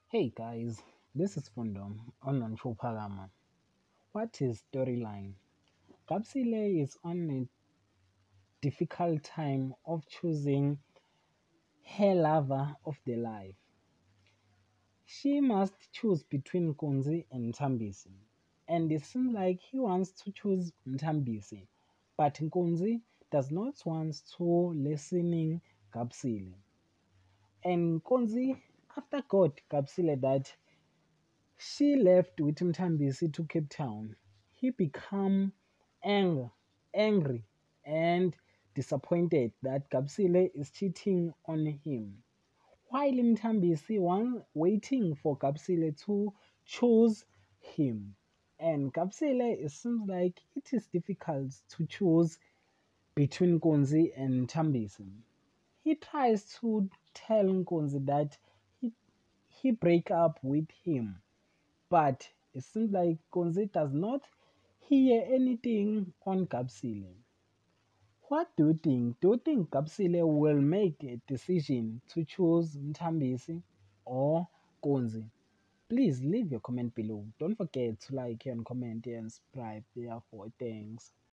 Hey guys, this is Fundo on Pagama. What is storyline? Gabisile is on a difficult time of choosing her lover of the life. She must choose between Nkunzi and Mthambisi. And it seems like he wants to choose Mthambisi, but Nkunzi does not want to listening Gabisile. And Nkunzi, after God Gabisile that she left with Mthambisi to Cape Town. He became ang- angry and disappointed that Gabisile is cheating on him. While Mthambisi was waiting for Gabisile to choose him. And Gabisile, it seems like it is difficult to choose between Nkunzi and Mthambisi. He tries to tell Nkunzi that he, he break up with him, but it seems like Nkunzi does not hear anything on Gabisile. What do you think? Do you think Gabisile will make a decision to choose Mthambisi or Nkunzi? Please leave your comment below. Don't forget to like and comment and subscribe. Therefore, thanks.